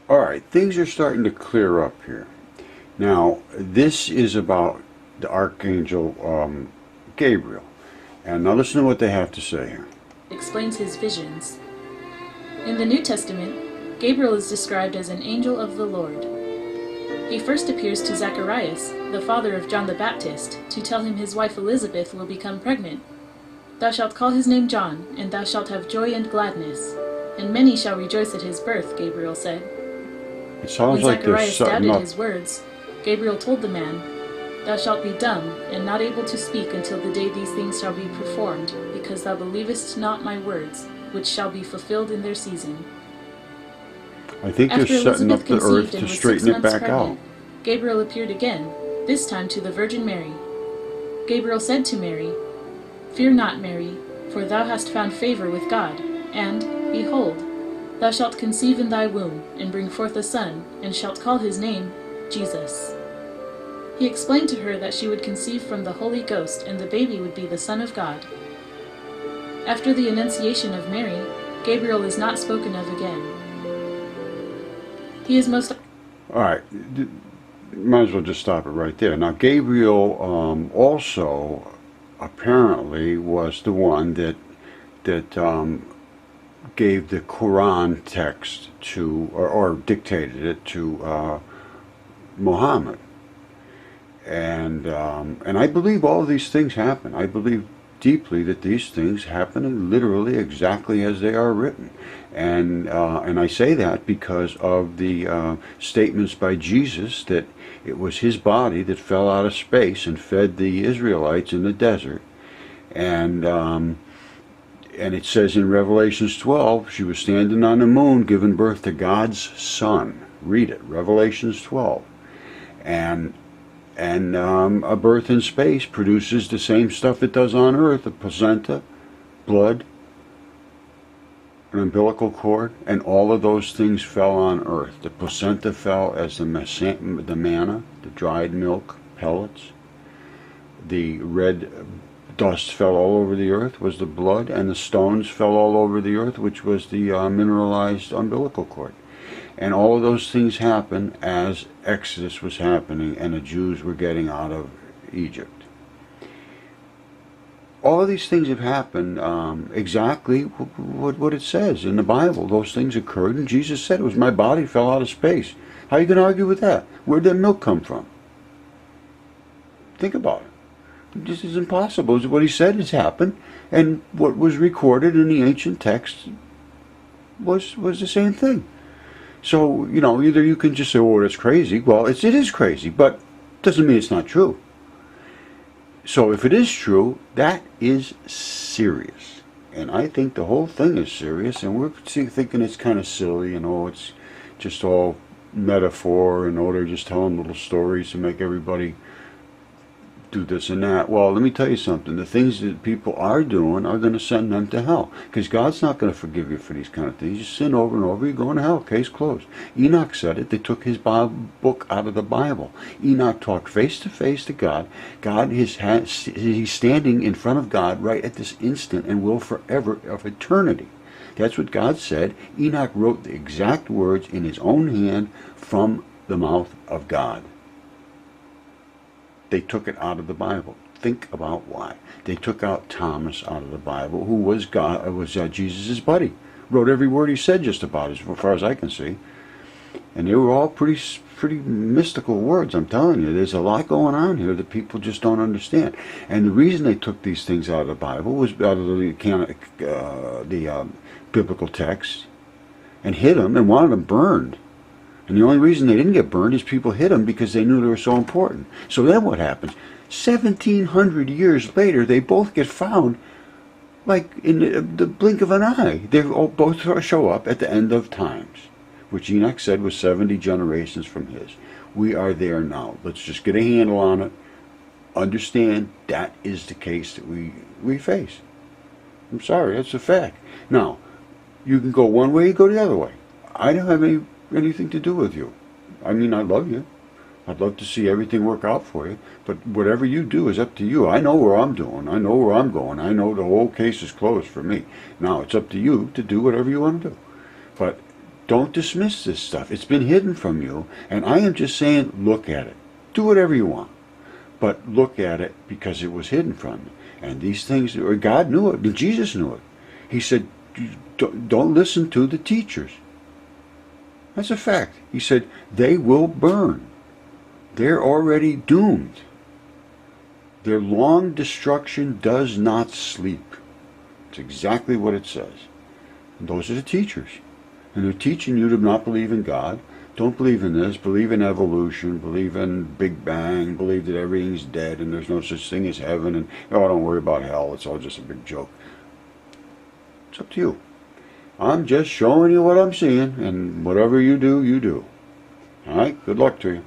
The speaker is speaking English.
All right, things are starting to clear up here. Now, this is about the Archangel Gabriel. And now listen to what they have to say here. Explains his visions. In the New Testament, Gabriel is described as an angel of the Lord. He first appears to Zacharias, the father of John the Baptist, to tell him his wife Elizabeth will become pregnant. Thou shalt call his name John, and thou shalt have joy and gladness, and many shall rejoice at his birth, Gabriel said. It sounds When like there's Zacharias something doubted up. his words, Gabriel told the man, Thou shalt be dumb, and not able to speak until the day these things shall be performed, because thou believest not my words, which shall be fulfilled in their season. I think After they're setting up Elizabeth the earth conceived to and was 6 straighten it months back out. pregnant, Gabriel appeared again, this time to the Virgin Mary. Gabriel said to Mary, Fear not, Mary, for thou hast found favor with God, and, behold, thou shalt conceive in thy womb, and bring forth a son, and shalt call his name Jesus. He explained to her that she would conceive from the Holy Ghost, and the baby would be the Son of God. After the Annunciation of Mary, Gabriel is not spoken of again. He is most... All right, might as well just stop it right there. Now, Gabriel also apparently was the one that gave the Quran text to, or dictated it to Muhammad. And I believe all of these things happen. I believe deeply that these things happen literally exactly as they are written. And I say that because of the statements by Jesus that it was his body that fell out of space and fed the Israelites in the desert. And it says in Revelations 12, she was standing on the moon giving birth to God's son. Read it, Revelations 12. And a birth in space produces the same stuff it does on Earth: a placenta, blood, an umbilical cord, and all of those things fell on Earth. The placenta fell as the manna, the dried milk pellets. The red dust fell all over the earth, was the blood, and the stones fell all over the earth, which was the mineralized umbilical cord. And all of those things happened as Exodus was happening and the Jews were getting out of Egypt. All of these things have happened exactly what it says in the Bible. Those things occurred, and Jesus said it was my body fell out of space. How are you going to argue with that? Where'd that milk come from? Think about it. This is impossible. What he said has happened, and what was recorded in the ancient text was the same thing. So, either you can just say, oh, that's crazy. Well, it is crazy, but doesn't mean it's not true. So if it is true, that is serious. And I think the whole thing is serious, and we're thinking it's kind of silly, it's just all metaphor, and they're just telling little stories to make everybody do this and that. Well, let me tell you something. The things that people are doing are going to send them to hell, because God's not going to forgive you for these kind of things. You sin over and over, you're going to hell. Case closed. Enoch said it. They took his book out of the Bible. Enoch talked face to face to God. He's standing in front of God right at this instant and will forever of eternity. That's what God said. Enoch wrote the exact words in his own hand from the mouth of God. They took it out of the Bible. Think about why. They took out Thomas out of the Bible, who was Jesus' buddy. Wrote every word he said just about, as far as I can see. And they were all pretty mystical words, I'm telling you. There's a lot going on here that people just don't understand. And the reason they took these things out of the Bible was out of the biblical text, and hid them and wanted them burned. And the only reason they didn't get burned is people hid them because they knew they were so important. So then what happens? 1,700 years later, they both get found like in the blink of an eye. They both show up at the end of times, which Enoch said was 70 generations from his. We are there now. Let's just get a handle on it. Understand that is the case that we face. I'm sorry, that's a fact. Now, you can go one way, you go the other way. I don't have anything to do with you. I mean, I love you. I'd love to see everything work out for you, but whatever you do is up to you. I know where I'm doing. I know where I'm going. I know the whole case is closed for me. Now it's up to you to do whatever you want to do. But Don't dismiss this stuff. It's been hidden from you, and I am just saying, look at it. Do whatever you want, but look at it because it was hidden from you. And these things, or God knew it, Jesus knew it. He said, don't listen to the teachers. That's a fact. He said, they will burn. They're already doomed. Their long destruction does not sleep. It's exactly what it says. And those are the teachers. And they're teaching you to not believe in God. Don't believe in this. Believe in evolution. Believe in Big Bang. Believe that everything's dead and there's no such thing as heaven. And, oh, don't worry about hell. It's all just a big joke. It's up to you. I'm just showing you what I'm seeing. And whatever you do, you do. All right? Good luck to you.